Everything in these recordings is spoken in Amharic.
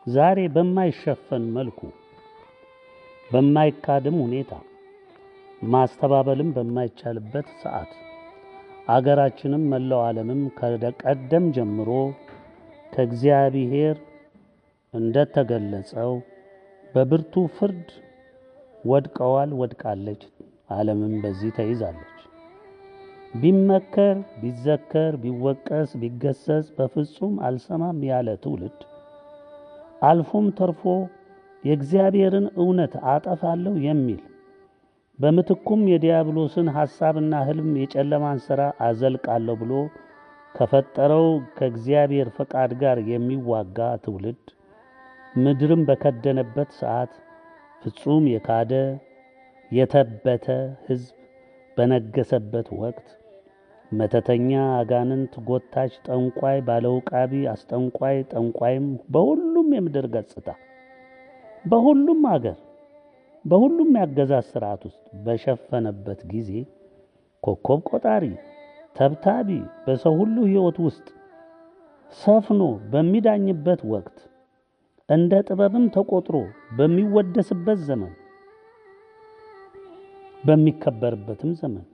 ዛሬ በማይሸፈን መልኩ በማይካድም ሁኔታ ማስተባበልም በማይቻልበት ሰዓት አገራችንም መላው ዓለምም ከቀደም ጀምሮ ከእግዚአብሔር እንደተገለጸው በብርቱ ፍርድ ወድቃለች። ዓለምም በዚህ ተይዛለች። ቢመከር ቢዘከር ቢወቀስ ቢገሰጽ በፍጹም አልሰማም ያለ ትውልድ አልፎም ተርፎ የእግዚአብሔርን እውነት አጠፋለሁ የሚል በምትኩም የዲያብሎስን ሐሳብና ሕልም የጨለማን ሥራ አዘልቃለሁ ብሎ ከፈጠረው ከእግዚአብሔር ፈቃድ ጋር የሚዋጋ ትውልድ ምድርም በከደነበት ሰዓት ፍጹም የካደ የተበተ ሕዝብ በነገሰበት ወቅት መተተኛ አጋንንት ጎታች ጠንቋይ ባለውቃቢ አስጠንቋይ ጠንቋይም በሁሉም የምድር ገጽታ በሁሉም አገር በሁሉም ያገዛዝ ሥርዓት ውስጥ በሸፈነበት ጊዜ ኮከብ ቆጣሪ ተብታቢ በሰው ሁሉ ሕይወት ውስጥ ሰፍኖ በሚዳኝበት ወቅት እንደ ጥበብም ተቆጥሮ በሚወደስበት ዘመን በሚከበርበትም ዘመን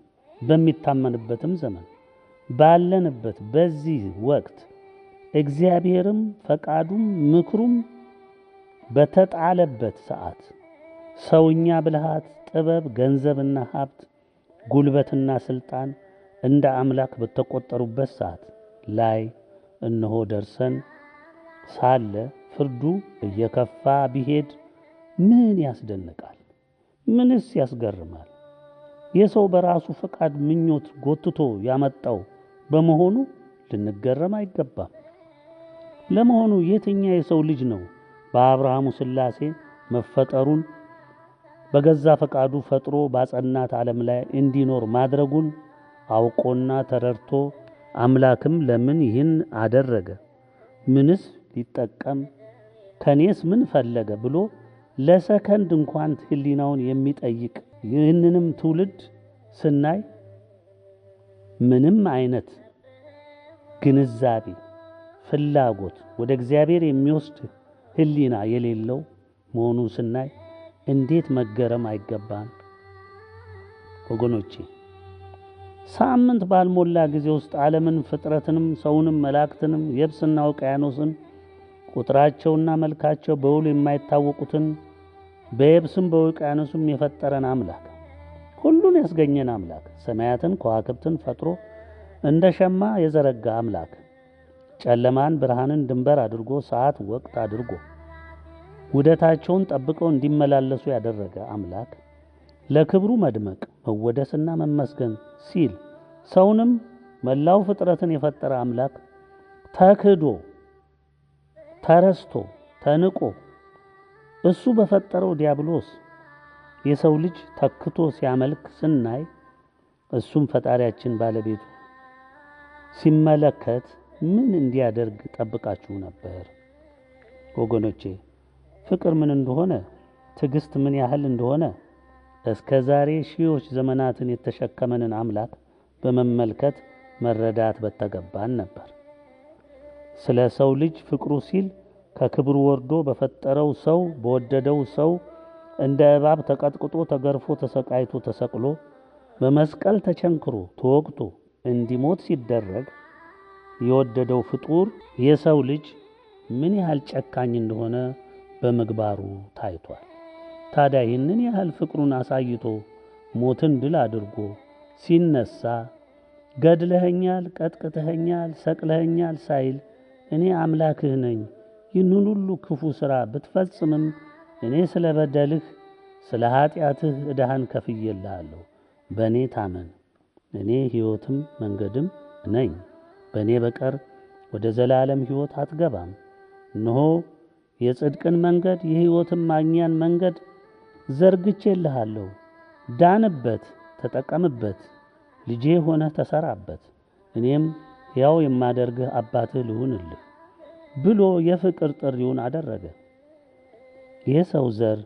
በሚታመንበትም ዘመን ባለንበት በዚህ ወቅት እግዚአብሔርም ፈቃዱም ምክሩም በተጣለበት ሰዓት ሰውኛ ብልሃት ጥበብ ገንዘብና ሀብት ጉልበትና ስልጣን እንደ አምላክ በተቆጠሩበት ሰዓት ላይ እነሆ ደርሰን ሳለ ፍርዱ እየከፋ ቢሄድ ምን ያስደንቃል? ምንስ ያስገርማል? የሰው በራሱ ፈቃድ ምኞት ጎትቶ ያመጣው በመሆኑ ልንገረም አይገባም። ለመሆኑ የትኛ የሰው ልጅ ነው በአብርሃሙ ሥላሴ መፈጠሩን በገዛ ፈቃዱ ፈጥሮ ባጸናት ዓለም ላይ እንዲኖር ማድረጉን አውቆና ተረድቶ አምላክም ለምን ይህን አደረገ? ምንስ ሊጠቀም ከኔስ ምን ፈለገ ብሎ ለሰከንድ እንኳን ሕሊናውን የሚጠይቅ ይህንንም ትውልድ ስናይ ምንም አይነት ግንዛቤ ፍላጎት ወደ እግዚአብሔር የሚወስድ ሕሊና የሌለው መሆኑን ስናይ እንዴት መገረም አይገባን? ወገኖቼ ሳምንት ባልሞላ ጊዜ ውስጥ ዓለምን ፍጥረትንም ሰውንም መላእክትንም የብስና ውቅያኖስን ቁጥራቸውና መልካቸው በውል የማይታወቁትን በየብስም በውቅያኖስም የፈጠረን አምላክ ሁሉን ያስገኘን አምላክ ሰማያትን ከዋክብትን ፈጥሮ እንደ ሸማ የዘረጋ አምላክ ጨለማን ብርሃንን ድንበር አድርጎ ሰዓት ወቅት አድርጎ ውደታቸውን ጠብቀው እንዲመላለሱ ያደረገ አምላክ ለክብሩ መድመቅ መወደስና መመስገን ሲል ሰውንም መላው ፍጥረትን የፈጠረ አምላክ ተክዶ ተረስቶ ተንቆ እሱ በፈጠረው ዲያብሎስ የሰው ልጅ ተክቶ ሲያመልክ ስናይ እሱም ፈጣሪያችን ባለቤቱ ሲመለከት ምን እንዲያደርግ ጠብቃችሁ ነበር? ወገኖቼ ፍቅር ምን እንደሆነ ትዕግስት ምን ያህል እንደሆነ እስከ ዛሬ ሺዎች ዘመናትን የተሸከመንን አምላክ በመመልከት መረዳት በተገባን ነበር። ስለ ሰው ልጅ ፍቅሩ ሲል ከክብሩ ወርዶ በፈጠረው ሰው በወደደው ሰው እንደ እባብ ተቀጥቅጦ ተገርፎ ተሰቃይቶ ተሰቅሎ በመስቀል ተቸንክሮ ተወግቶ እንዲሞት ሲደረግ የወደደው ፍጡር የሰው ልጅ ምን ያህል ጨካኝ እንደሆነ በምግባሩ ታይቷል። ታዲያ ይህንን ያህል ፍቅሩን አሳይቶ ሞትን ድል አድርጎ ሲነሳ ገድለኸኛል፣ ቀጥቅተኸኛል፣ ሰቅለኸኛል ሳይል እኔ አምላክህ ነኝ ይህንን ሁሉ ክፉ ሥራ ብትፈጽምም እኔ ስለ በደልህ ስለ ኃጢአትህ ዕዳህን ከፍዬልሃለሁ፣ በእኔ ታመን፣ እኔ ሕይወትም መንገድም ነኝ፣ በእኔ በቀር ወደ ዘላለም ሕይወት አትገባም። እነሆ የጽድቅን መንገድ የሕይወትም ማግኛን መንገድ ዘርግቼልሃለሁ፣ ዳንበት፣ ተጠቀምበት፣ ልጄ ሆነህ ተሰራበት፣ እኔም ሕያው የማደርግህ አባትህ ልሁንልህ ብሎ የፍቅር ጥሪውን አደረገ። የሰው ዘር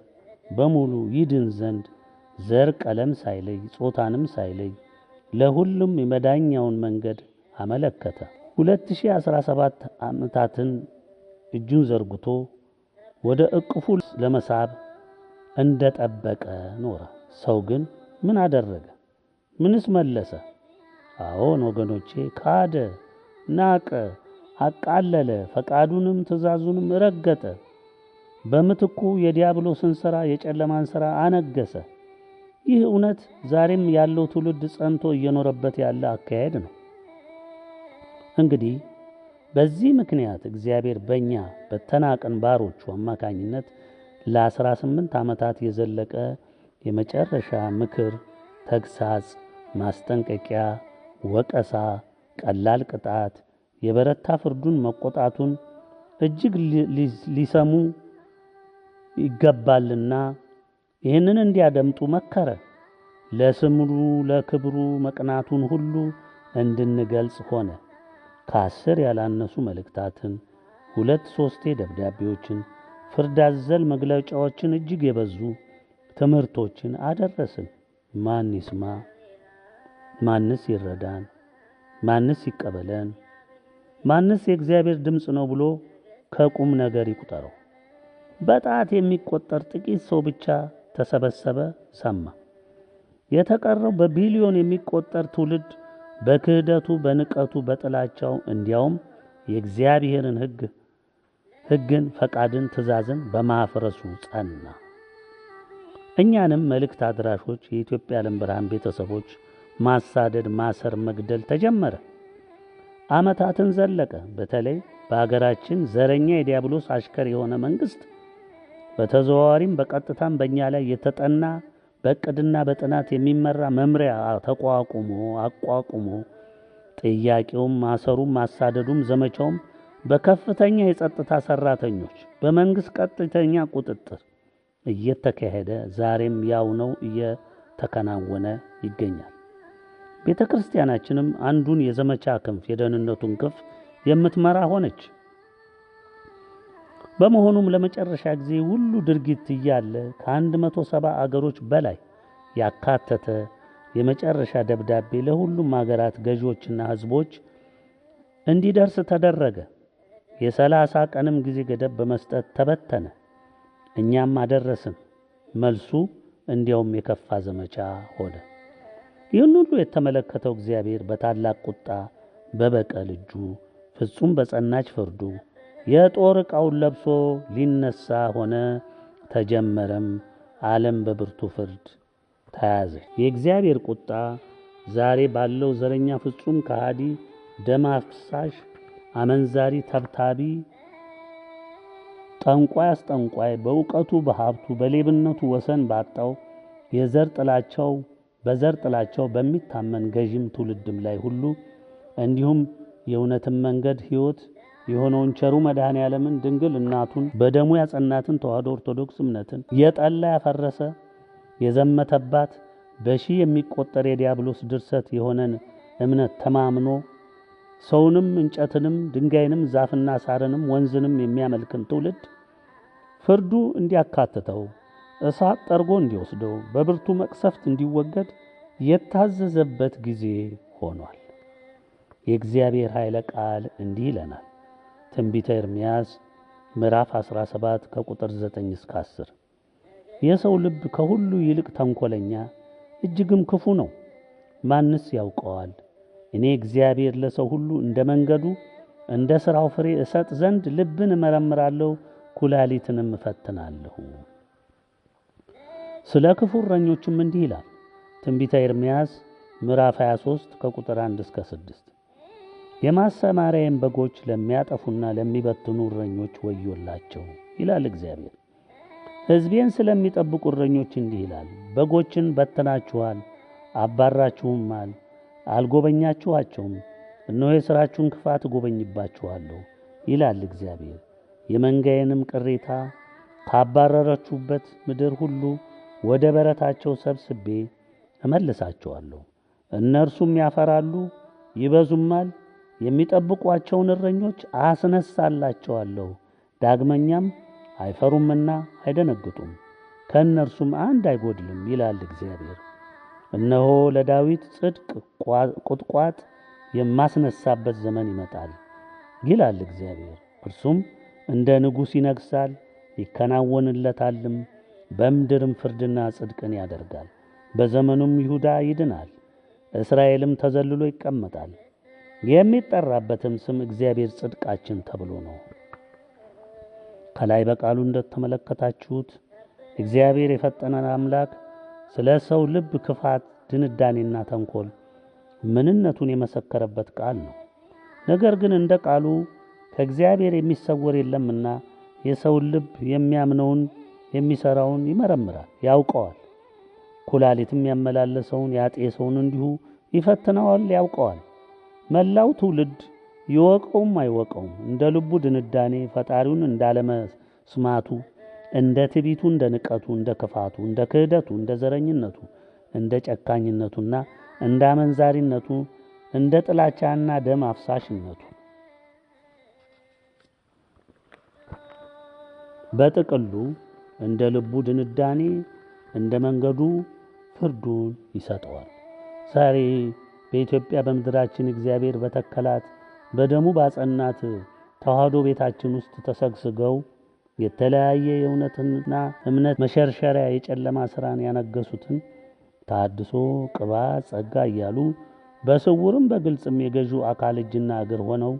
በሙሉ ይድን ዘንድ ዘር ቀለም ሳይለይ ጾታንም ሳይለይ ለሁሉም የመዳኛውን መንገድ አመለከተ። 2017 ዓመታትን እጁን ዘርግቶ ወደ እቅፉ ለመሳብ እንደጠበቀ ኖረ። ሰው ግን ምን አደረገ? ምንስ መለሰ? አዎን ወገኖቼ፣ ካደ፣ ናቀ፣ አቃለለ፣ ፈቃዱንም ትእዛዙንም ረገጠ። በምትኩ የዲያብሎስን ሥራ የጨለማን ሥራ አነገሰ። ይህ እውነት ዛሬም ያለው ትውልድ ጸንቶ እየኖረበት ያለ አካሄድ ነው። እንግዲህ በዚህ ምክንያት እግዚአብሔር በእኛ በተናቅን ባሮቹ አማካኝነት ለ18 ዓመታት የዘለቀ የመጨረሻ ምክር፣ ተግሳጽ፣ ማስጠንቀቂያ፣ ወቀሳ፣ ቀላል ቅጣት፣ የበረታ ፍርዱን መቆጣቱን እጅግ ሊሰሙ ይገባልና ይህንን እንዲያደምጡ መከረ። ለስሙ ለክብሩ መቅናቱን ሁሉ እንድንገልጽ ሆነ። ከ10 ያላነሱ መልእክታትን፣ 2-3 ደብዳቤዎችን፣ ፍርድ አዘል መግለጫዎችን፣ እጅግ የበዙ ትምህርቶችን አደረስን። ማን ይስማ? ማንስ ይረዳን? ማንስ ይቀበለን? ማንስ የእግዚአብሔር ድምፅ ነው ብሎ ከቁም ነገር ይቁጠረው? በጣት የሚቆጠር ጥቂት ሰው ብቻ ተሰበሰበ፣ ሰማ። የተቀረው በቢሊዮን የሚቆጠር ትውልድ በክህደቱ፣ በንቀቱ፣ በጥላቻው እንዲያውም የእግዚአብሔርን ሕግን፣ ፈቃድን፣ ትእዛዝን በማፍረሱ ጸና። እኛንም መልእክት አድራሾች የኢትዮጵያ ዓለም ብርሃን ቤተሰቦች ማሳደድ፣ ማሰር፣ መግደል ተጀመረ። ዓመታትን ዘለቀ። በተለይ በአገራችን ዘረኛ የዲያብሎስ አሽከር የሆነ መንግሥት በተዘዋዋሪም በቀጥታም በእኛ ላይ የተጠና በዕቅድና በጥናት የሚመራ መምሪያ አቋቁሞ ጥያቄውም፣ ማሰሩም፣ ማሳደዱም፣ ዘመቻውም በከፍተኛ የጸጥታ ሠራተኞች በመንግሥት ቀጥተኛ ቁጥጥር እየተካሄደ ዛሬም ያው ነው እየተከናወነ ይገኛል። ቤተ ክርስቲያናችንም አንዱን የዘመቻ ክንፍ የደህንነቱን ክንፍ የምትመራ ሆነች። በመሆኑም ለመጨረሻ ጊዜ ሁሉ ድርጊት እያለ ከ170 አገሮች በላይ ያካተተ የመጨረሻ ደብዳቤ ለሁሉም አገራት ገዢዎችና ሕዝቦች እንዲደርስ ተደረገ። የ30 ቀንም ጊዜ ገደብ በመስጠት ተበተነ። እኛም አደረስን። መልሱ እንዲያውም የከፋ ዘመቻ ሆነ። ይህን ሁሉ የተመለከተው እግዚአብሔር በታላቅ ቁጣ በበቀል እጁ ፍጹም በጸናች ፍርዱ የጦር ዕቃውን ለብሶ ሊነሳ ሆነ። ተጀመረም። ዓለም በብርቱ ፍርድ ተያዘች። የእግዚአብሔር ቁጣ ዛሬ ባለው ዘረኛ፣ ፍጹም ከሃዲ፣ ደም አፍሳሽ፣ አመንዛሪ፣ ተብታቢ፣ ጠንቋይ አስጠንቋይ፣ በእውቀቱ በሀብቱ በሌብነቱ ወሰን ባጣው በዘር ጥላቸው በሚታመን ገዥም ትውልድም ላይ ሁሉ እንዲሁም የእውነትን መንገድ ሕይወት የሆነውን ቸሩ መድኃኔ ዓለምን ድንግል እናቱን በደሙ ያጸናትን ተዋሕዶ ኦርቶዶክስ እምነትን የጠላ ያፈረሰ የዘመተባት በሺህ የሚቆጠር የዲያብሎስ ድርሰት የሆነን እምነት ተማምኖ ሰውንም እንጨትንም ድንጋይንም ዛፍና ሳርንም ወንዝንም የሚያመልክን ትውልድ ፍርዱ እንዲያካትተው እሳት ጠርጎ እንዲወስደው በብርቱ መቅሰፍት እንዲወገድ የታዘዘበት ጊዜ ሆኗል። የእግዚአብሔር ኃይለ ቃል እንዲህ ይለናል። ትንቢተ ኤርምያስ ምዕራፍ 17 ከቁጥር 9 እስከ 10 የሰው ልብ ከሁሉ ይልቅ ተንኰለኛ እጅግም ክፉ ነው፣ ማንስ ያውቀዋል? እኔ እግዚአብሔር ለሰው ሁሉ እንደ መንገዱ እንደ ሥራው ፍሬ እሰጥ ዘንድ ልብን እመረምራለሁ፣ ኩላሊትንም እፈትናለሁ። ስለ ክፉ እረኞችም እንዲህ ይላል። ትንቢተ ኤርምያስ ምዕራፍ 23 ከቁጥር 1 እስከ 6 የማሰማሪያዬን በጎች ለሚያጠፉና ለሚበትኑ እረኞች ወዮላቸው ይላል እግዚአብሔር። ሕዝቤን ስለሚጠብቁ እረኞች እንዲህ ይላል። በጎችን በትናችኋል፣ አባራችሁማል፣ አልጎበኛችኋቸውም። እነሆ የሥራችሁን ክፋት እጎበኝባችኋለሁ ይላል እግዚአብሔር። የመንጋዬንም ቅሬታ ካባረራችሁበት ምድር ሁሉ ወደ በረታቸው ሰብስቤ እመልሳቸዋለሁ። እነርሱም ያፈራሉ ይበዙማል። የሚጠብቋቸውን እረኞች አስነሳላቸዋለሁ። ዳግመኛም አይፈሩምና አይደነግጡም፣ ከእነርሱም አንድ አይጎድልም ይላል እግዚአብሔር። እነሆ ለዳዊት ጽድቅ ቁጥቋጥ የማስነሳበት ዘመን ይመጣል ይላል እግዚአብሔር። እርሱም እንደ ንጉሥ ይነግሣል፣ ይከናወንለታልም። በምድርም ፍርድና ጽድቅን ያደርጋል። በዘመኑም ይሁዳ ይድናል፣ እስራኤልም ተዘልሎ ይቀመጣል። የሚጠራበትም ስም እግዚአብሔር ጽድቃችን ተብሎ ነው። ከላይ በቃሉ እንደተመለከታችሁት እግዚአብሔር የፈጠነን አምላክ ስለ ሰው ልብ ክፋት፣ ድንዳኔና ተንኮል ምንነቱን የመሰከረበት ቃል ነው። ነገር ግን እንደ ቃሉ ከእግዚአብሔር የሚሰወር የለምና የሰውን ልብ የሚያምነውን የሚሰራውን ይመረምራል፣ ያውቀዋል። ኩላሊትም ያመላለሰውን ያጤሰውን እንዲሁ ይፈትነዋል፣ ያውቀዋል። መላው ትውልድ ይወቀውም አይወቀውም እንደ ልቡ ድንዳኔ ፈጣሪውን እንዳለመስማቱ፣ እንደ ትዕቢቱ፣ እንደ ንቀቱ፣ እንደ ክፋቱ፣ እንደ ክህደቱ፣ እንደ ዘረኝነቱ፣ እንደ ጨካኝነቱና እንደ አመንዛሪነቱ፣ እንደ ጥላቻና ደም አፍሳሽነቱ፣ በጥቅሉ እንደ ልቡ ድንዳኔ እንደ መንገዱ ፍርዱን ይሰጠዋል። ዛሬ በኢትዮጵያ በምድራችን እግዚአብሔር በተከላት በደሙ ባጸናት ተዋህዶ ቤታችን ውስጥ ተሰግስገው የተለያየ የእውነትና እምነት መሸርሸሪያ የጨለማ ሥራን ያነገሱትን ታድሶ፣ ቅባት፣ ጸጋ እያሉ በስውርም በግልጽም የገዢው አካል እጅና እግር ሆነው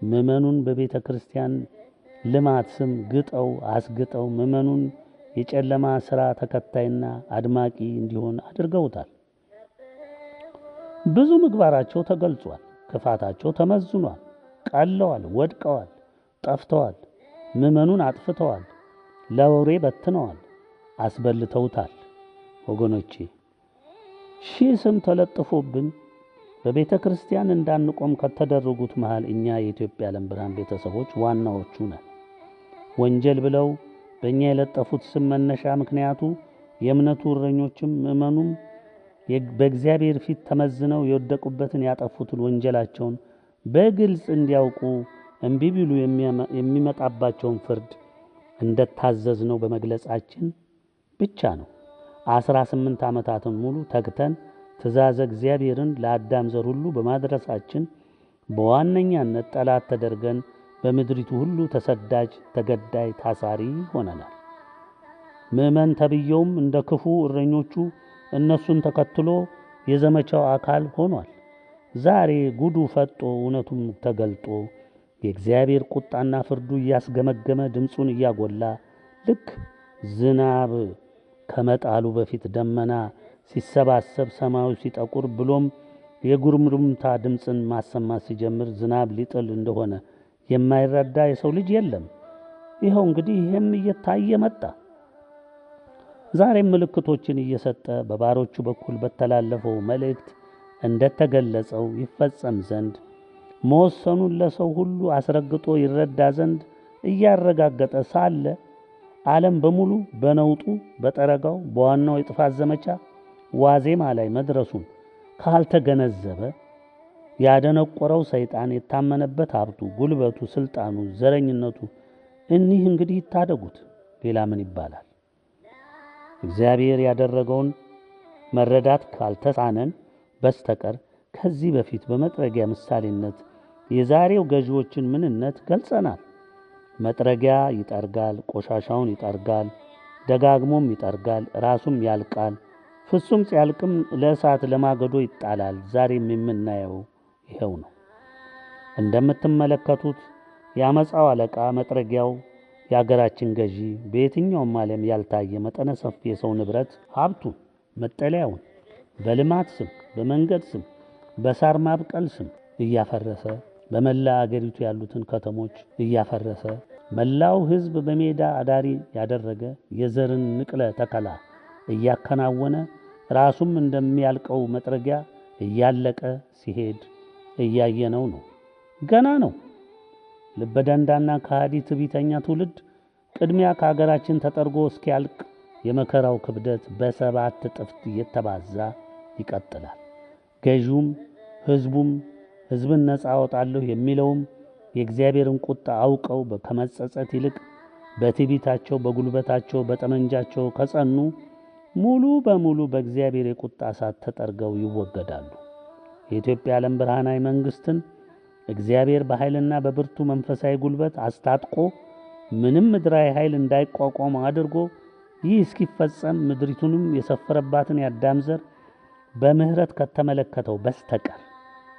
ምዕመኑን በቤተ ክርስቲያን ልማት ስም ግጠው አስግጠው ምዕመኑን የጨለማ ሥራ ተከታይና አድማቂ እንዲሆን አድርገውታል። ብዙ ምግባራቸው ተገልጿል። ክፋታቸው ተመዝኗል። ቀለዋል፣ ወድቀዋል፣ ጠፍተዋል። ምዕመኑን አጥፍተዋል፣ ለወሬ በትነዋል፣ አስበልተውታል። ወገኖቼ ሺህ ስም ተለጥፎብን በቤተ ክርስቲያን እንዳንቆም ከተደረጉት መሃል እኛ የኢትዮጵያ ዓለም ብርሃን ቤተሰቦች ዋናዎቹ ነን። ወንጀል ብለው በእኛ የለጠፉት ስም መነሻ ምክንያቱ የእምነቱ እረኞችም ምዕመኑም በእግዚአብሔር ፊት ተመዝነው የወደቁበትን ያጠፉትን ወንጀላቸውን በግልጽ እንዲያውቁ እምቢ ቢሉ የሚመጣባቸውን ፍርድ እንደታዘዝነው በመግለጻችን ብቻ ነው። 18 ዓመታትን ሙሉ ተግተን ትእዛዘ እግዚአብሔርን ለአዳም ዘር ሁሉ በማድረሳችን በዋነኛነት ጠላት ተደርገን በምድሪቱ ሁሉ ተሰዳጅ፣ ተገዳይ፣ ታሳሪ ሆነናል። ምዕመን ተብየውም እንደ ክፉ እረኞቹ እነሱን ተከትሎ የዘመቻው አካል ሆኗል። ዛሬ ጉዱ ፈጦ እውነቱም ተገልጦ የእግዚአብሔር ቁጣና ፍርዱ እያስገመገመ ድምፁን እያጎላ ልክ ዝናብ ከመጣሉ በፊት ደመና ሲሰባሰብ ሰማዩ ሲጠቁር ብሎም የጉርምርምታ ድምፅን ማሰማት ሲጀምር ዝናብ ሊጥል እንደሆነ የማይረዳ የሰው ልጅ የለም። ይኸው እንግዲህ ይህም እየታየ መጣ። ዛሬም ምልክቶችን እየሰጠ በባሮቹ በኩል በተላለፈው መልእክት እንደተገለጸው ይፈጸም ዘንድ መወሰኑን ለሰው ሁሉ አስረግጦ ይረዳ ዘንድ እያረጋገጠ ሳለ ዓለም በሙሉ በነውጡ፣ በጠረጋው፣ በዋናው የጥፋት ዘመቻ ዋዜማ ላይ መድረሱን ካልተገነዘበ ያደነቆረው ሰይጣን የታመነበት ሀብቱ፣ ጉልበቱ፣ ስልጣኑ፣ ዘረኝነቱ እኒህ እንግዲህ ይታደጉት። ሌላ ምን ይባላል? እግዚአብሔር ያደረገውን መረዳት ካልተሳነን በስተቀር ከዚህ በፊት በመጥረጊያ ምሳሌነት የዛሬው ገዢዎችን ምንነት ገልጸናል። መጥረጊያ ይጠርጋል፣ ቆሻሻውን ይጠርጋል፣ ደጋግሞም ይጠርጋል፣ ራሱም ያልቃል። ፍጹም ሲያልቅም ለእሳት ለማገዶ ይጣላል። ዛሬም የምናየው ይኸው ነው። እንደምትመለከቱት የአመፃው አለቃ መጥረጊያው የአገራችን ገዢ በየትኛውም ዓለም ያልታየ መጠነ ሰፊ የሰው ንብረት ሀብቱን፣ መጠለያውን በልማት ስም፣ በመንገድ ስም፣ በሳር ማብቀል ስም እያፈረሰ በመላ አገሪቱ ያሉትን ከተሞች እያፈረሰ መላው ሕዝብ በሜዳ አዳሪ ያደረገ የዘርን ንቅለ ተከላ እያከናወነ ራሱም እንደሚያልቀው መጥረጊያ እያለቀ ሲሄድ እያየነው ነው። ገና ነው። ልበደንዳና ከሃዲ ትዕቢተኛ ትውልድ ቅድሚያ ከሀገራችን ተጠርጎ እስኪያልቅ የመከራው ክብደት በ7 እጥፍ እየተባዛ ይቀጥላል። ገዢውም ሕዝብን ነፃ አወጣለሁ የሚለውም የእግዚአብሔርን ቁጣ አውቀው ከመጸጸት ይልቅ በትዕቢታቸው፣ በጉልበታቸው፣ በጠመንጃቸው ከጸኑ ሙሉ በሙሉ በእግዚአብሔር የቁጣ እሳት ተጠርገው ይወገዳሉ። የኢትዮጵያ ዓለም ብርሃናዊ መንግስትን እግዚአብሔር በኃይልና በብርቱ መንፈሳዊ ጉልበት አስታጥቆ ምንም ምድራዊ ኃይል እንዳይቋቋም አድርጎ ይህ እስኪፈጸም ምድሪቱንም የሰፈረባትን የአዳም ዘር በምህረት ከተመለከተው በስተቀር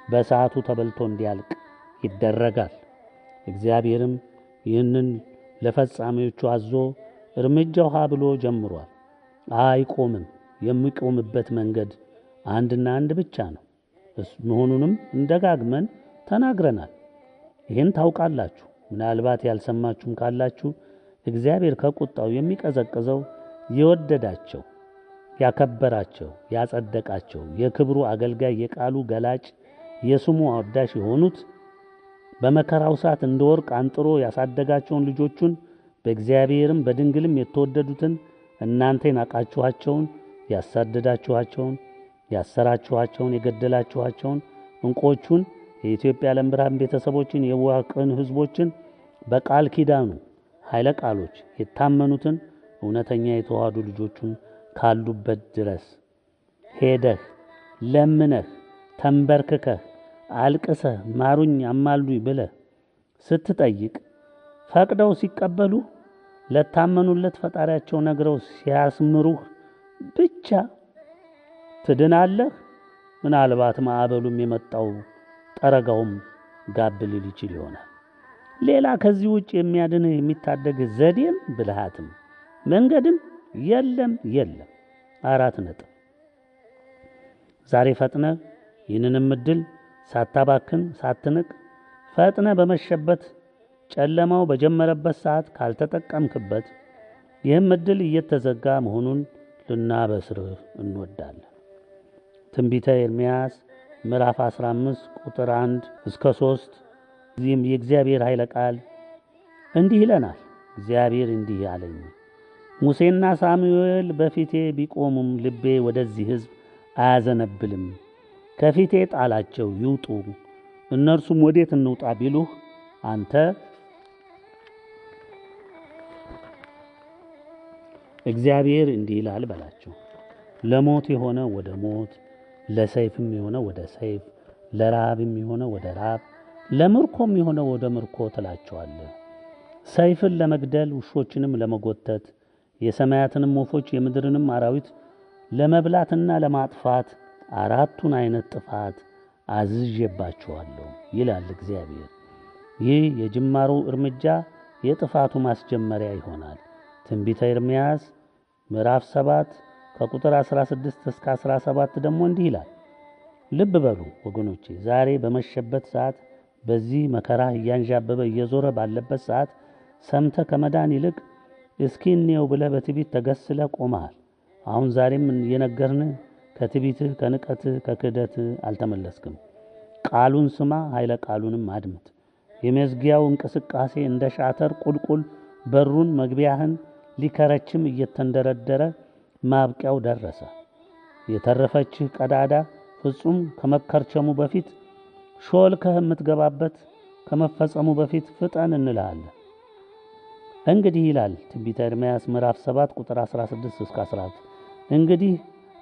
በሰዓቱ ተበልቶ እንዲያልቅ ይደረጋል። እግዚአብሔርም ይህንን ለፈጻሚዎቹ አዞ እርምጃው ሀ ብሎ ጀምሯል። አይቆምም። የሚቆምበት መንገድ አንድና አንድ ብቻ ነው መሆኑንም እንደጋግመን ተናግረናል። ይህን ታውቃላችሁ። ምናልባት ያልሰማችሁም ካላችሁ እግዚአብሔር ከቁጣው የሚቀዘቅዘው የወደዳቸው፣ ያከበራቸው፣ ያጸደቃቸው የክብሩ አገልጋይ፣ የቃሉ ገላጭ፣ የስሙ አወዳሽ የሆኑት በመከራው ሰዓት እንደ ወርቅ አንጥሮ ያሳደጋቸውን ልጆቹን በእግዚአብሔርም በድንግልም የተወደዱትን እናንተ የናቃችኋቸውን፣ ያሳደዳችኋቸውን፣ ያሰራችኋቸውን፣ የገደላችኋቸውን እንቆቹን የኢትዮጵያ ዓለም ብርሃን ቤተሰቦችን የዋቅን ሕዝቦችን በቃል ኪዳኑ ኃይለ ቃሎች የታመኑትን እውነተኛ የተዋህዱ ልጆቹን ካሉበት ድረስ ሄደህ ለምነህ ተንበርክከህ አልቅሰህ ማሩኝ አማሉኝ ብለህ ስትጠይቅ ፈቅደው ሲቀበሉ ለታመኑለት ፈጣሪያቸው ነግረው ሲያስምሩህ ብቻ ትድናለህ። ምናልባት ማዕበሉም የመጣው ጠረጋውም ጋብ ሊል ይችል ይሆናል። ሌላ ከዚህ ውጭ የሚያድንህ የሚታደግህ ዘዴም ብልሃትም መንገድም የለም። 4 ነጥብ። ዛሬ ፈጥነ ይህንንም እድል ሳታባክን ሳትንቅ ፈጥነ በመሸበት ጨለማው በጀመረበት ሰዓት ካልተጠቀምክበት ይህም እድል እየተዘጋ መሆኑን ልናበስርህ እንወዳለን። ትንቢተ ኤርምያስ ምዕራፍ 15 ቁጥር 1 እስከ 3 እዚህም የእግዚአብሔር ኃይለ ቃል እንዲህ ይለናል። እግዚአብሔር እንዲህ አለኝ፣ ሙሴና ሳሙኤል በፊቴ ቢቆሙም ልቤ ወደዚህ ሕዝብ አያዘነብልም። ከፊቴ ጣላቸው ይውጡ፣ እነርሱም ወዴት እንውጣ ቢሉህ አንተ እግዚአብሔር እንዲህ ይላል በላቸው። ለሞት የሆነ ወደ ሞት፣ ለሰይፍም የሆነ ወደ ሰይፍ፣ ለራብም የሆነ ወደ ራብ፣ ለምርኮም የሆነ ወደ ምርኮ ትላቸዋለህ። ሰይፍን ለመግደል ውሾችንም ለመጎተት የሰማያትንም ወፎች የምድርንም አራዊት ለመብላትና ለማጥፋት 4ቱን አይነት ጥፋት አዝዤባቸዋለሁ ይላል እግዚአብሔር። ይህ የጅማሮ እርምጃ የጥፋቱ ማስጀመሪያ ይሆናል። ትንቢተ ኤርምያስ ምዕራፍ 7 ከቁጥር 16 እስከ 17 ደግሞ እንዲህ ይላል። ልብ በሉ ወገኖቼ፣ ዛሬ በመሸበት ሰዓት በዚህ መከራ እያንዣበበ እየዞረ ባለበት ሰዓት ሰምተ ከመዳን ይልቅ እስኪ እንየው ብለህ በትዕቢት ተገስለህ ቆመሃል። አሁን ዛሬም እየነገርን ከትዕቢትህ፣ ከንቀትህ፣ ከክህደትህ አልተመለስክም። ቃሉን ስማ፣ ኃይለ ቃሉንም አድምጥ። የመዝጊያው እንቅስቃሴ እንደ ሻተር ቁልቁል በሩን መግቢያህን ሊከረችም እየተንደረደረ ማብቂያው ደረሰ። የተረፈችህ ቀዳዳ ፍጹም ከመከርቸሙ በፊት ሾልከህ የምትገባበት ከመፈጸሙ በፊት ፍጠን እንልሃለን። እንግዲህ ይላል ትንቢተ ኤርምያስ ምዕራፍ 7 ቁጥር 16 እስከ 14 እንግዲህ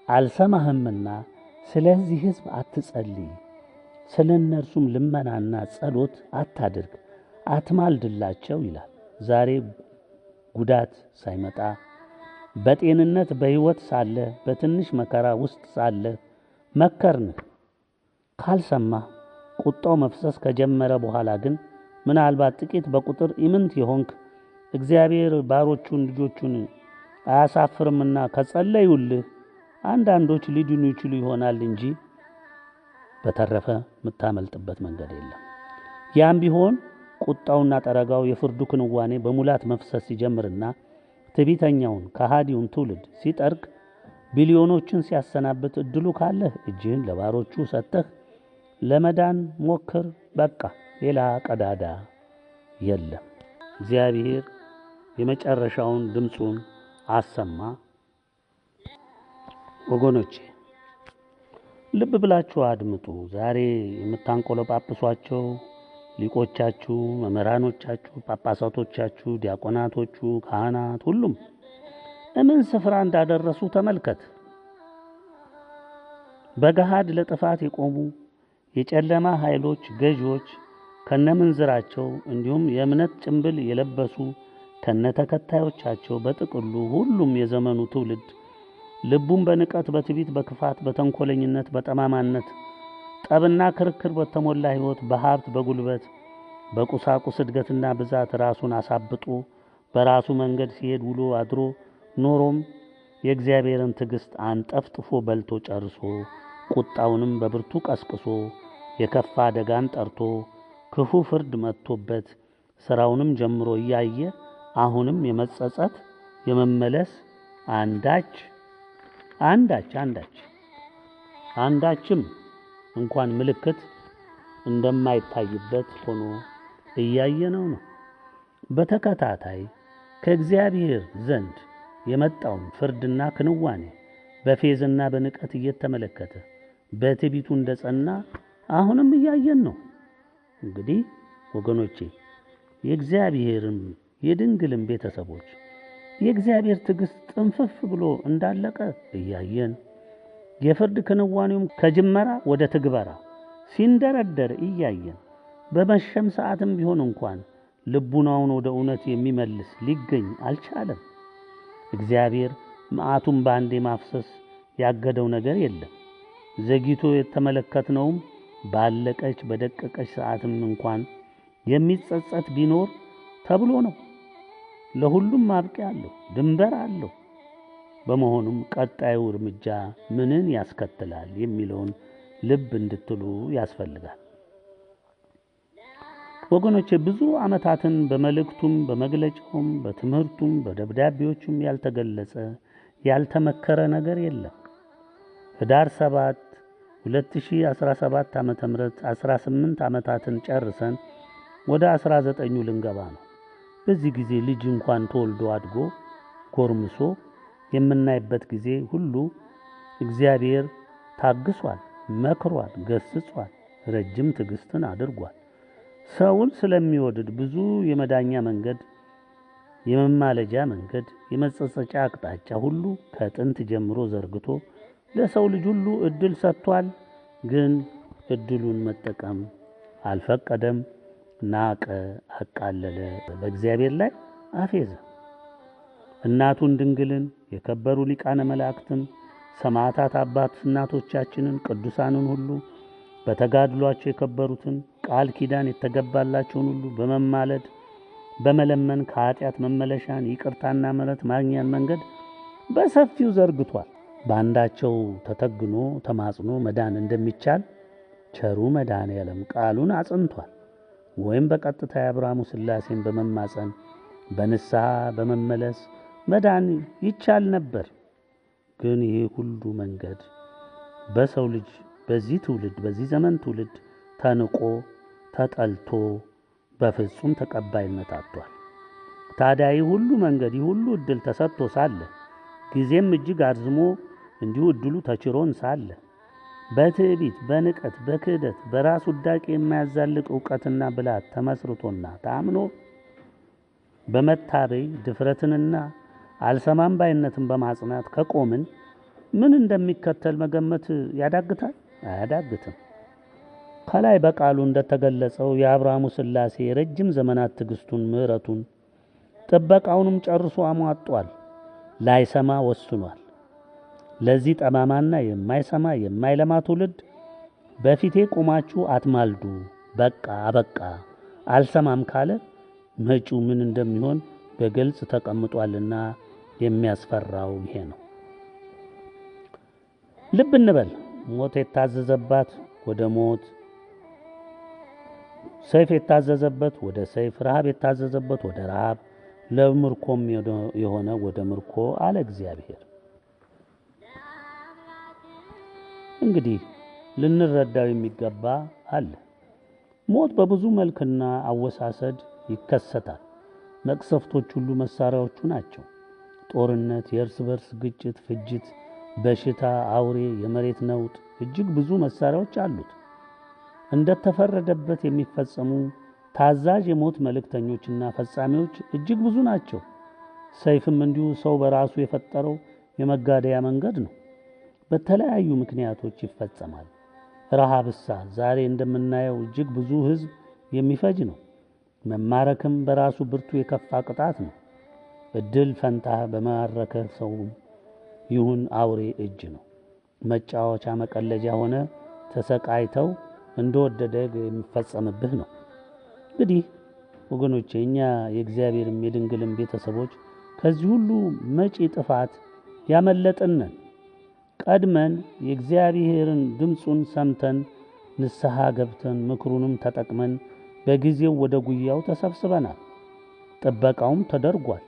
አልሰማህምና ስለዚህ ሕዝብ አትጸልይ፣ ስለ እነርሱም ልመናና ጸሎት አታድርግ፣ አትማልድላቸው ይላል። ዛሬ ጉዳት ሳይመጣ በጤንነት በሕይወት ሳለ በትንሽ መከራ ውስጥ ሳለ መከርንህ። ካልሰማህ ቁጣው መፍሰስ ከጀመረ በኋላ ግን ምናልባት ጥቂት በቁጥር ኢምንት የሆንክ እግዚአብሔር ባሮቹን ልጆቹን አያሳፍርምና ከጸለዩልህ አንዳንዶች ሊድኑ ይችሉ ይሆናል እንጂ በተረፈ የምታመልጥበት መንገድ የለም። ያም ቢሆን ቁጣውና ጠረጋው የፍርዱ ክንዋኔ በሙላት መፍሰስ ሲጀምርና ትዕቢተኛውን ከሃዲውን ትውልድ ሲጠርግ ቢሊዮኖችን ሲያሰናብት እድሉ ካለህ እጅህን ለባሮቹ ሰጥተህ ለመዳን ሞክር። በቃ ሌላ ቀዳዳ የለም። እግዚአብሔር የመጨረሻውን ድምፁን አሰማ። ወገኖቼ ልብ ብላችሁ አድምጡ። ዛሬ የምታንቆለጳጵሷቸው ሊቆቻችሁ፣ መምህራኖቻችሁ፣ ጳጳሳቶቻችሁ፣ ዲያቆናቶቹ፣ ካህናት ሁሉም እምን ስፍራ እንዳደረሱ ተመልከት። በገሃድ ለጥፋት የቆሙ የጨለማ ኃይሎች ገዢዎች ከነምንዝራቸው እንዲሁም የእምነት ጭንብል የለበሱ ከነተከታዮቻቸው በጥቅሉ ሁሉም የዘመኑ ትውልድ ልቡን በንቀት፣ በትዕቢት፣ በክፋት፣ በተንኮለኝነት፣ በጠማማነት፣ ጠብና ክርክር በተሞላ ሕይወት በሀብት፣ በጉልበት፣ በቁሳቁስ እድገትና ብዛት ራሱን አሳብጦ በራሱ መንገድ ሲሄድ ውሎ አድሮ ኖሮም የእግዚአብሔርን ትዕግሥት አንጠፍጥፎ በልቶ ጨርሶ ቁጣውንም በብርቱ ቀስቅሶ የከፋ አደጋን ጠርቶ ክፉ ፍርድ መጥቶበት ሥራውንም ጀምሮ እያየ አሁንም የመጸጸት የመመለስ አንዳችም እንኳን ምልክት እንደማይታይበት ሆኖ እያየነው ነው። በተከታታይ ከእግዚአብሔር ዘንድ የመጣውን ፍርድና ክንዋኔ በፌዝና በንቀት እየተመለከተ በትዕቢቱ እንደጸና አሁንም እያየን ነው። እንግዲህ ወገኖቼ የእግዚአብሔርም የድንግልም ቤተሰቦች የእግዚአብሔር ትዕግሥት ጥንፍፍ ብሎ እንዳለቀ እያየን የፍርድ ክንዋኔውም ከጅመራ ወደ ትግበራ ሲንደረደር እያየን በመሸም ሰዓትም ቢሆን እንኳን ልቡናውን ወደ እውነት የሚመልስ ሊገኝ አልቻለም። እግዚአብሔር መዓቱን በአንዴ ማፍሰስ ያገደው ነገር የለም። ዘግይቶ የተመለከትነውም ባለቀች በደቀቀች ሰዓትም እንኳን የሚጸጸት ቢኖር ተብሎ ነው። ለሁሉም ማብቂያ አለው፣ ድንበር አለው። በመሆኑም ቀጣዩ እርምጃ ምንን ያስከትላል የሚለውን ልብ እንድትሉ ያስፈልጋል። ወገኖቼ ብዙ ዓመታትን በመልእክቱም በመግለጫውም በትምህርቱም በደብዳቤዎቹም ያልተገለጸ ያልተመከረ ነገር የለም። ህዳር 7 2017 ዓ.ም 18 ዓመታትን ጨርሰን ወደ 19ኙ ልንገባ ነው። በዚህ ጊዜ ልጅ እንኳን ተወልዶ አድጎ ጎርምሶ የምናይበት ጊዜ ሁሉ እግዚአብሔር ታግሷል፣ መክሯል፣ ገስጿል፣ ረጅም ትዕግስትን አድርጓል። ሰውን ስለሚወድድ ብዙ የመዳኛ መንገድ፣ የመማለጃ መንገድ፣ የመጸጸጫ አቅጣጫ ሁሉ ከጥንት ጀምሮ ዘርግቶ ለሰው ልጅ ሁሉ እድል ሰጥቷል። ግን እድሉን መጠቀም አልፈቀደም። ናቀ፣ አቃለለ፣ በእግዚአብሔር ላይ አፌዘ። እናቱን ድንግልን፣ የከበሩ ሊቃነ መላእክትን፣ ሰማዕታት አባት እናቶቻችንን፣ ቅዱሳንን ሁሉ በተጋድሏቸው የከበሩትን ቃል ኪዳን የተገባላቸውን ሁሉ በመማለድ በመለመን ከኃጢአት መመለሻን ይቅርታና ምሕረት ማግኛን መንገድ በሰፊው ዘርግቷል። በአንዳቸው ተተግኖ ተማጽኖ መዳን እንደሚቻል ቸሩ መድኃኔዓለም ቃሉን አጽንቷል። ወይም በቀጥታ የአብርሃሙ ሥላሴን በመማፀን በንስሐ በመመለስ መዳን ይቻል ነበር። ግን ይህ ሁሉ መንገድ በሰው ልጅ በዚህ ትውልድ በዚህ ዘመን ትውልድ ተንቆ ተጠልቶ በፍጹም ተቀባይነት አጥቷል። ታዲያ ይህ ሁሉ መንገድ ይህ ሁሉ እድል ተሰጥቶ ሳለ ጊዜም እጅግ አርዝሞ እንዲሁ እድሉ ተችሮን ሳለ በትዕቢት በንቀት በክህደት በራስ ውዳቄ የማያዛልቅ ዕውቀትና ብልሃት ተመስርቶና ታምኖ በመታበይ ድፍረትንና አልሰማም ባይነትን በማጽናት ከቆምን ምን እንደሚከተል መገመት ያዳግታል? አያዳግትም። ከላይ በቃሉ እንደተገለጸው የአብርሃሙ ሥላሴ የረጅም ዘመናት ትዕግስቱን፣ ምሕረቱን፣ ጥበቃውንም ጨርሶ አሟጧል። ላይሰማ ወስኗል። ለዚህ ጠማማና የማይሰማ የማይለማ ትውልድ በፊቴ ቆማችሁ አትማልዱ፣ በቃ አበቃ፣ አልሰማም ካለ መጪው ምን እንደሚሆን በግልጽ ተቀምጧልና የሚያስፈራው ይሄ ነው። ልብ እንበል። ሞት የታዘዘባት ወደ ሞት፣ ሰይፍ የታዘዘበት ወደ ሰይፍ፣ ረሃብ የታዘዘበት ወደ ረሃብ፣ ለምርኮም የሆነ ወደ ምርኮ አለ እግዚአብሔር። እንግዲህ ልንረዳው የሚገባ አለ። ሞት በብዙ መልክና አወሳሰድ ይከሰታል። መቅሰፍቶች ሁሉ መሳሪያዎቹ ናቸው። ጦርነት፣ የእርስ በርስ ግጭት፣ ፍጅት፣ በሽታ፣ አውሬ፣ የመሬት ነውጥ፣ እጅግ ብዙ መሳሪያዎች አሉት። እንደተፈረደበት የሚፈጸሙ ታዛዥ የሞት መልእክተኞችና ፈጻሚዎች እጅግ ብዙ ናቸው። ሰይፍም እንዲሁ ሰው በራሱ የፈጠረው የመጋደያ መንገድ ነው። በተለያዩ ምክንያቶች ይፈጸማል። ረሃብሳ ዛሬ እንደምናየው እጅግ ብዙ ሕዝብ የሚፈጅ ነው። መማረክም በራሱ ብርቱ የከፋ ቅጣት ነው። እድል ፈንታህ በማረከ ሰው ይሁን አውሬ እጅ ነው። መጫወቻ መቀለጃ ሆነ ተሰቃይተው እንደወደደ የሚፈጸምብህ ነው። እንግዲህ ወገኖቼ እኛ የእግዚአብሔርም የድንግልም ቤተሰቦች ከዚህ ሁሉ መጪ ጥፋት ያመለጥነን ቀድመን የእግዚአብሔርን ድምፁን ሰምተን ንስሐ ገብተን ምክሩንም ተጠቅመን በጊዜው ወደ ጉያው ተሰብስበናል። ጥበቃውም ተደርጓል።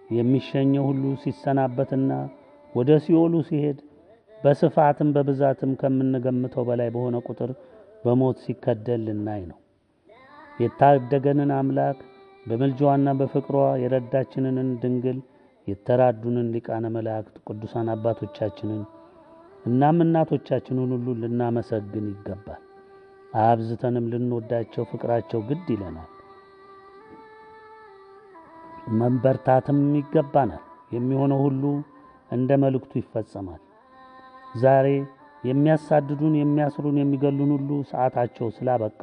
የሚሸኘው ሁሉ ሲሰናበትና ወደ ሲኦሉ ሲሄድ በስፋትም በብዛትም ከምንገምተው በላይ በሆነ ቁጥር በሞት ሲከደል ልናይ ነው። የታደገንን አምላክ በምልጃዋና በፍቅሯ የረዳችንን ድንግል የተራዱንን ሊቃነ መላእክት ቅዱሳን አባቶቻችንን እናም እናቶቻችንን ሁሉ ልናመሰግን ይገባል። አብዝተንም ልንወዳቸው ፍቅራቸው ግድ ይለናል። መንበርታትም ይገባናል። የሚሆነው ሁሉ እንደ መልእክቱ ይፈጸማል። ዛሬ የሚያሳድዱን፣ የሚያስሩን፣ የሚገሉን ሁሉ ሰዓታቸው ስላበቃ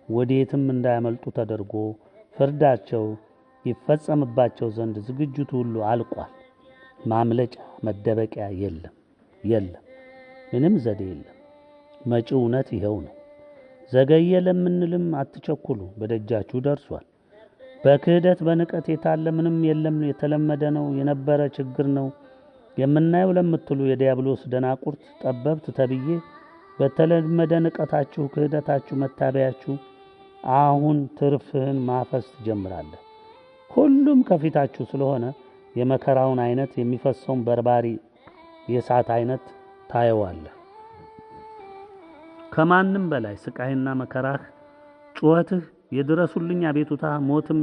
ወዴትም እንዳያመልጡ ተደርጎ ፍርዳቸው ይፈጸምባቸው ዘንድ ዝግጅቱ ሁሉ አልቋል። ማምለጫ መደበቂያ የለም። ምንም ዘዴ የለም። መጪው እውነት ይኸው ነው። ዘገየ ለምንልም አትቸኩሉ፣ በደጃችሁ ደርሷል። በክህደት በንቀት የታለ ምንም የለም፣ የተለመደ ነው፣ የነበረ ችግር ነው የምናየው ለምትሉ የዲያብሎስ ደናቁርት ጠበብት ተብዬ በተለመደ ንቀታችሁ፣ ክህደታችሁ፣ መታበያችሁ አሁን ትርፍህን ማፈስ ትጀምራለህ። ሁሉም ከፊታችሁ ስለሆነ የመከራውን አይነት የሚፈሰውን በርባሪ የእሳት አይነት ታየዋለህ። ከማንም በላይ ስቃይና መከራህ፣ ጩኸትህ፣ የድረሱልኝ አቤቱታ፣ ሞትም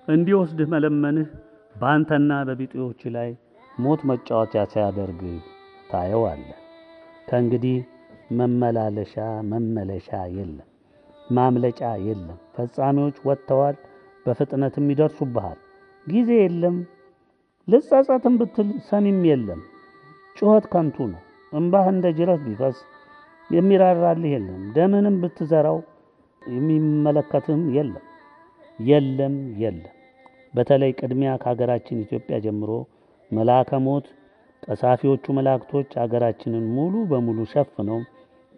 እንዲወስድህ መለመንህ በአንተና በቢጤዎች ላይ ሞት መጫወቻ ሲያደርግ ታየዋለህ። ከእንግዲህ መመለሻ የለም፣ ማምለጫ የለም። ፈጻሚዎች ወጥተዋል፣ በፍጥነትም ይደርሱብሃል። ጊዜ የለም። ልጸጸትም ብትል ሰሚም የለም። ጩኸት ከንቱ ነው። እንባህ እንደ ጅረት ቢፈስ የሚራራልህ የለም። ደምህንም ብትዘራው የሚመለከትህም የለም። በተለይ ቅድሚያ ከሀገራችን ኢትዮጵያ ጀምሮ መልአከ ሞት ቀሳፊዎቹ መላእክቶች አገራችንን ሙሉ በሙሉ ሸፍነው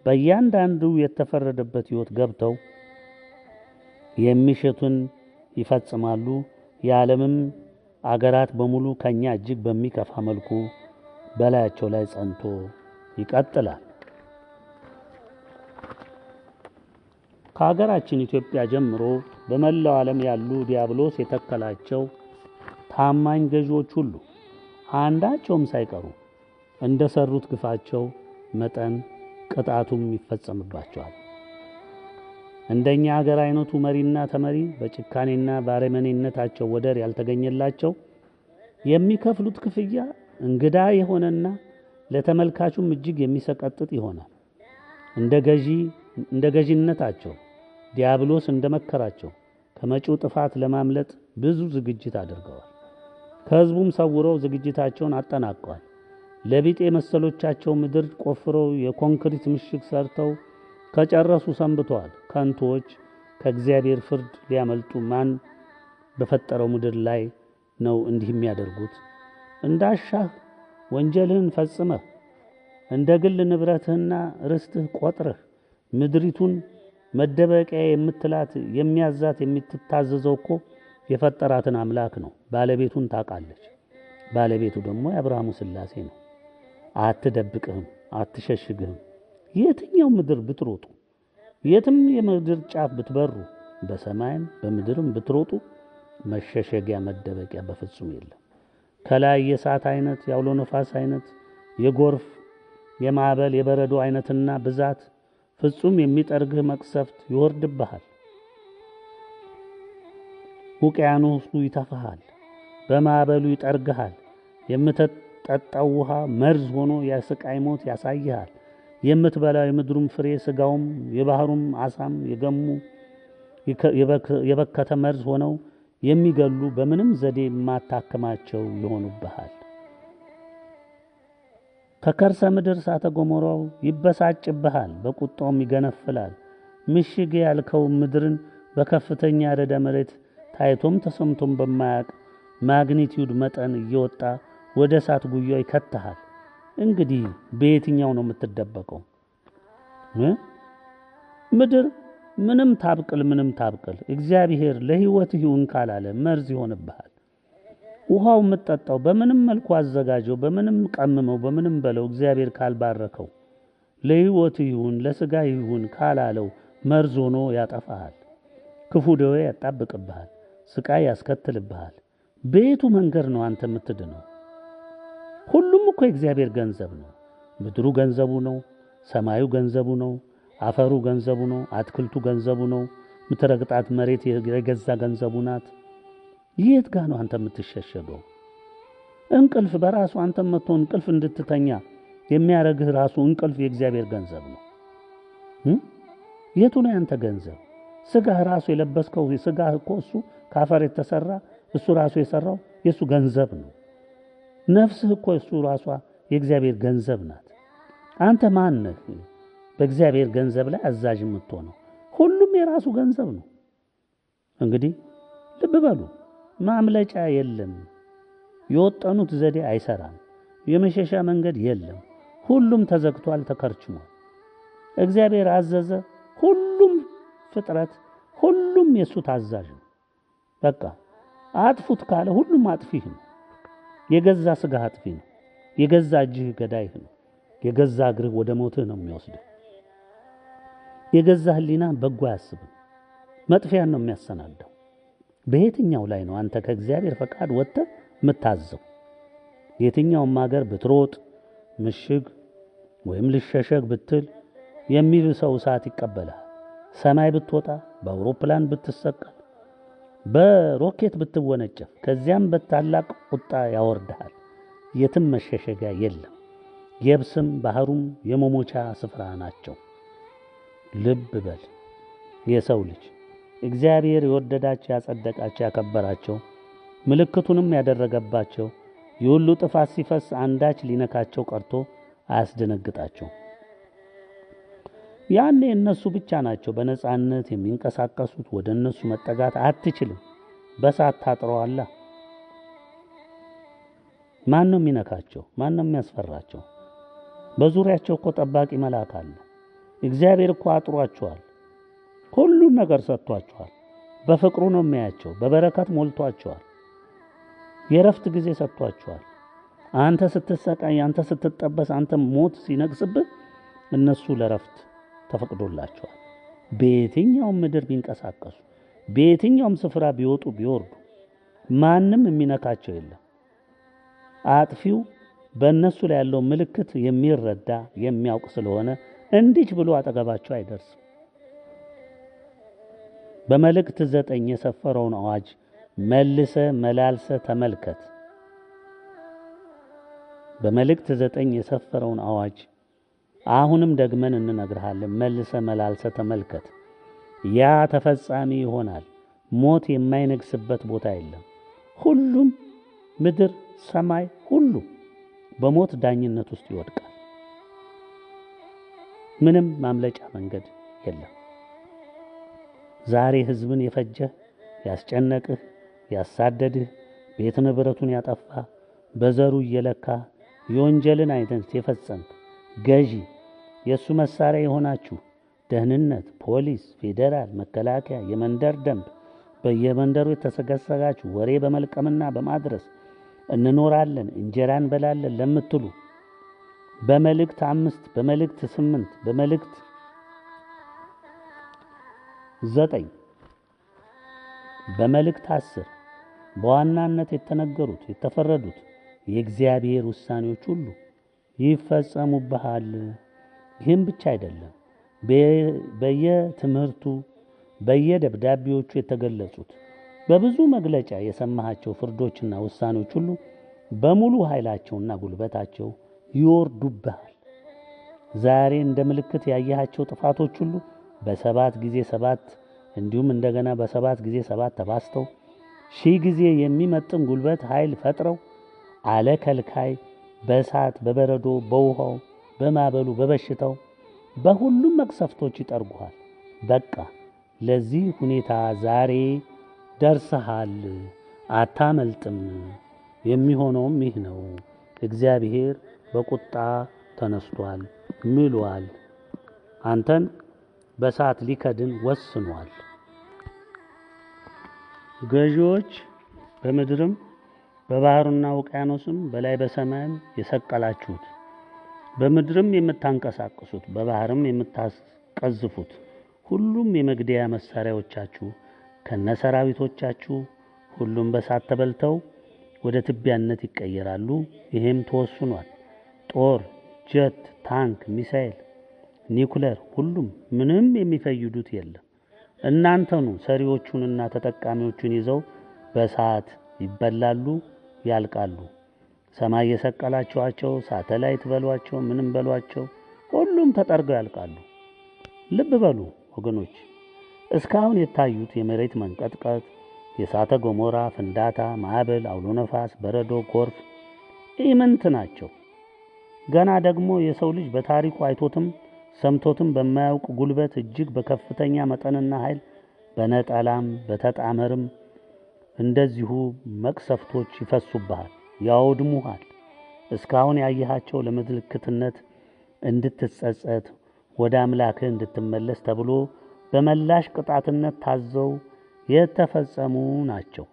በእያንዳንዱ የተፈረደበት ሕይወት ገብተው የሚሽቱን ይፈጽማሉ። የዓለምም አገራት በሙሉ ከኛ እጅግ በሚከፋ መልኩ በላያቸው ላይ ጸንቶ ይቀጥላል። ከሀገራችን ኢትዮጵያ ጀምሮ በመላው ዓለም ያሉ ዲያብሎስ የተከላቸው ታማኝ ገዢዎች ሁሉ አንዳቸውም ሳይቀሩ እንደሰሩት ግፋቸው መጠን ቅጣቱም ይፈጸምባቸዋል። እንደኛ ሀገር አይነቱ መሪና ተመሪ በጭካኔና በአረመኔነታቸው ወደር ያልተገኘላቸው የሚከፍሉት ክፍያ እንግዳ የሆነና ለተመልካቹም እጅግ የሚሰቀጥጥ ይሆናል። እንደ ገዢነታቸው ዲያብሎስ እንደመከራቸው ከመጪው ጥፋት ለማምለጥ ብዙ ዝግጅት አድርገዋል። ከሕዝቡም ሰውረው ዝግጅታቸውን አጠናቀዋል። ለቢጤ መሰሎቻቸው ምድር ቆፍረው የኮንክሪት ምሽግ ሰርተው ከጨረሱ ሰንብተዋል። ከንቶች ከእግዚአብሔር ፍርድ ሊያመልጡ ማን በፈጠረው ምድር ላይ ነው እንዲህ የሚያደርጉት? እንዳሻህ ወንጀልህን ፈጽመህ እንደ ግል ንብረትህና ርስትህ ቆጥረህ ምድሪቱን መደበቂያ የምትላት የሚያዛት የምትታዘዘው እኮ የፈጠራትን አምላክ ነው። ባለቤቱን ታውቃለች። ባለቤቱ ደግሞ የአብርሃሙ ሥላሴ ነው። አትደብቅህም፣ አትሸሽግህም። የትኛው ምድር ብትሮጡ፣ የትም የምድር ጫፍ ብትበሩ፣ በሰማይም በምድርም ብትሮጡ መሸሸጊያ መደበቂያ በፍጹም የለም። ከላይ የእሳት አይነት፣ የአውሎ ነፋስ አይነት፣ የጎርፍ የማዕበል የበረዶ አይነትና ብዛት ፍጹም የሚጠርግህ መቅሰፍት ይወርድብሃል። ውቅያኖሱ ይተፋሃል፣ በማዕበሉ ይጠርግሃል። የምትጠጣው ውሃ መርዝ ሆኖ የስቃይ ሞት ያሳይሃል። የምትበላው የምድሩም ፍሬ ስጋውም የባህሩም አሳም የገሙ የበከተ መርዝ ሆነው የሚገሉ በምንም ዘዴ የማታከማቸው ይሆኑብሃል። ከከርሰ ምድር እሳተ ገሞራው ይበሳጭብሃል፣ በቁጣውም ይገነፍላል። ምሽግ ያልከው ምድርን በከፍተኛ ረደ መሬት ታይቶም ተሰምቶም በማያቅ ማግኒቲዩድ መጠን እየወጣ ወደ እሳት ጉያ ይከተሃል። እንግዲህ በየትኛው ነው የምትደበቀው? ምድር ምንም ታብቅል እግዚአብሔር ለሕይወትህ ይሁን ካላለ መርዝ ይሆንብሃል። ውሃው የምትጠጣው በምንም መልኩ አዘጋጀው፣ በምንም ቀምመው፣ በምንም በለው እግዚአብሔር ካልባረከው ለሕይወትህ ይሁን ለሥጋ ይሁን ካላለው መርዝ ሆኖ ያጠፋሃል። ክፉ ደዌ ያጣብቅብሃል፣ ስቃይ ያስከትልብሃል። በየቱ መንገድ ነው አንተ የምትድነው? ሁሉም እኮ የእግዚአብሔር ገንዘብ ነው። ምድሩ ገንዘቡ ነው፣ ሰማዩ ገንዘቡ ነው፣ አፈሩ ገንዘቡ ነው፣ አትክልቱ ገንዘቡ ነው፣ ምትረግጣት መሬት የገዛ ገንዘቡ ናት። የት ጋር ነው አንተ የምትሸሸገው? እንቅልፍ በራሱ አንተ መጥቶ እንቅልፍ እንድትተኛ የሚያረግህ ራሱ እንቅልፍ የእግዚአብሔር ገንዘብ ነው። የቱ ነው ያንተ ገንዘብ? ስጋህ ራሱ የለበስከው ስጋህ እኮ እሱ ካፈር የተሰራ እሱ ራሱ የሰራው የሱ ገንዘብ ነው። ነፍስህ እኮ እሱ ራሷ የእግዚአብሔር ገንዘብ ናት። አንተ ማን ነህ በእግዚአብሔር ገንዘብ ላይ አዛዥ የምትሆነው? ሁሉም የራሱ ገንዘብ ነው። እንግዲህ ልብ በሉ፣ ማምለጫ የለም። የወጠኑት ዘዴ አይሰራም። የመሸሻ መንገድ የለም። ሁሉም ተዘግቷል፣ ተከርችሟል። እግዚአብሔር አዘዘ። ሁሉም ፍጥረት ሁሉም የሱ ታዛዥ ነው። በቃ አጥፉት ካለ ሁሉም አጥፊህ ነው። የገዛ ስጋህ አጥፊ ነው። የገዛ እጅህ ገዳይህ ነው። የገዛ እግርህ ወደ ሞትህ ነው የሚወስድህ። የገዛ ህሊና በጎ አያስብም፣ መጥፊያን ነው የሚያሰናዳው። በየትኛው ላይ ነው አንተ ከእግዚአብሔር ፈቃድ ወጥተህ የምታዘው? የትኛውም ሀገር ብትሮጥ ምሽግ ወይም ልሸሸግ ብትል የሚብሰው እሳት ይቀበላል። ሰማይ ብትወጣ፣ በአውሮፕላን ብትሰቀል፣ በሮኬት ብትወነጨፍ፣ ከዚያም በታላቅ ቁጣ ያወርድሃል። የትም መሸሸጊያ የለም። የብስም ባህሩም የመሞቻ ስፍራ ናቸው። ልብ በል የሰው ልጅ እግዚአብሔር የወደዳቸው ያጸደቃቸው ያከበራቸው ምልክቱንም ያደረገባቸው የሁሉ ጥፋት ሲፈስ አንዳች ሊነካቸው ቀርቶ አያስደነግጣቸው። ያኔ እነሱ ብቻ ናቸው በነጻነት የሚንቀሳቀሱት። ወደ እነሱ መጠጋት አትችልም፣ በሳት ታጥረዋላ። ማን ነው የሚነካቸው? ማን ነው የሚያስፈራቸው? በዙሪያቸው እኮ ጠባቂ መልአክ አለ። እግዚአብሔር እኮ አጥሯቸዋል። ሁሉን ነገር ሰጥቷቸዋል። በፍቅሩ ነው የሚያያቸው። በበረከት ሞልቷቸዋል። የረፍት ጊዜ ሰጥቷቸዋል። አንተ ስትሰቃይ፣ አንተ ስትጠበስ፣ አንተ ሞት ሲነግስብህ እነሱ ለረፍት ተፈቅዶላቸዋል። በየትኛውም ምድር ቢንቀሳቀሱ፣ በየትኛውም ስፍራ ቢወጡ ቢወርዱ ማንም የሚነካቸው የለም። አጥፊው በእነሱ ላይ ያለው ምልክት የሚረዳ የሚያውቅ ስለሆነ እንዲች ብሎ አጠገባቸው አይደርስም። በመልእክት 9 የሰፈረውን አዋጅ መልሰ መላልሰ ተመልከት። በመልእክት 9 የሰፈረውን አዋጅ አሁንም ደግመን እንነግርሃለን። መልሰ መላልሰ ተመልከት። ያ ተፈጻሚ ይሆናል። ሞት የማይነግስበት ቦታ የለም። ሁሉም ምድር፣ ሰማይ ሁሉ በሞት ዳኝነት ውስጥ ይወድቃል። ምንም ማምለጫ መንገድ የለም። ዛሬ ህዝብን የፈጀህ፣ ያስጨነቅህ፣ ያሳደድህ፣ ቤት ንብረቱን ያጠፋ፣ በዘሩ እየለካ የወንጀልን አይነት የፈጸምክ ገዢ፣ የእሱ መሳሪያ የሆናችሁ ደህንነት፣ ፖሊስ፣ ፌዴራል፣ መከላከያ፣ የመንደር ደንብ፣ በየመንደሩ የተሰገሰጋችሁ ወሬ በመልቀምና በማድረስ እንኖራለን እንጀራ እንበላለን ለምትሉ በመልእክት 5 በመልእክት 8 በመልእክት 9 በመልእክት 10 በዋናነት የተነገሩት የተፈረዱት የእግዚአብሔር ውሳኔዎች ሁሉ ይፈጸሙብሃል። ይህም ብቻ አይደለም። በየትምህርቱ በየደብዳቤዎቹ የተገለጹት በብዙ መግለጫ የሰማሃቸው ፍርዶችና ውሳኔዎች ሁሉ በሙሉ ኃይላቸውና ጉልበታቸው ይወርዱብሃል። ዛሬ እንደ ምልክት ያያሃቸው ጥፋቶች ሁሉ በ7 ጊዜ 7 እንዲሁም እንደገና በ7 ጊዜ 7 ተባስተው 1000 ጊዜ የሚመጥን ጉልበት ኃይል ፈጥረው አለ ከልካይ በእሳት በበረዶ በውሃው በማበሉ በበሽታው በሁሉም መቅሰፍቶች ይጠርጉሃል። በቃ ለዚህ ሁኔታ ዛሬ ደርሰሃል። አታመልጥም። የሚሆነውም ይህ ነው። እግዚአብሔር በቁጣ ተነስቷል ምሏል። አንተን በእሳት ሊከድን ወስኗል። ገዢዎች በምድርም በባህሩና ውቅያኖስም በላይ በሰማይም የሰቀላችሁት፣ በምድርም የምታንቀሳቅሱት፣ በባህርም የምታስቀዝፉት ሁሉም የመግደያ መሳሪያዎቻችሁ ከነሰራዊቶቻችሁ ሁሉም በእሳት ተበልተው ወደ ትቢያነት ይቀየራሉ። ይሄም ተወስኗል። ጦር፣ ጀት፣ ታንክ፣ ሚሳኤል፣ ኒኩለር ሁሉም ምንም የሚፈይዱት የለም። እናንተኑ ሰሪዎቹንና ተጠቃሚዎቹን ይዘው በእሳት ይበላሉ፣ ያልቃሉ። ሰማይ የሰቀላችኋቸው ሳተላይት በሏቸው ምንም በሏቸው ሁሉም ተጠርገው ያልቃሉ። ልብ በሉ ወገኖች፣ እስካሁን የታዩት የመሬት መንቀጥቀጥ፣ የእሳተ ገሞራ ፍንዳታ፣ ማዕበል፣ አውሎ ነፋስ፣ በረዶ፣ ጎርፍ ኢምንት ናቸው። ገና ደግሞ የሰው ልጅ በታሪኩ አይቶትም ሰምቶትም በማያውቅ ጉልበት እጅግ በከፍተኛ መጠንና ኃይል በነጠላም በተጣመርም እንደዚሁ መቅሰፍቶች ይፈሱብሃል፣ ያወድሙሃል። እስካሁን ያየሃቸው ለምልክትነት እንድትጸጸት ወደ አምላክህ እንድትመለስ ተብሎ በመላሽ ቅጣትነት ታዘው የተፈጸሙ ናቸው።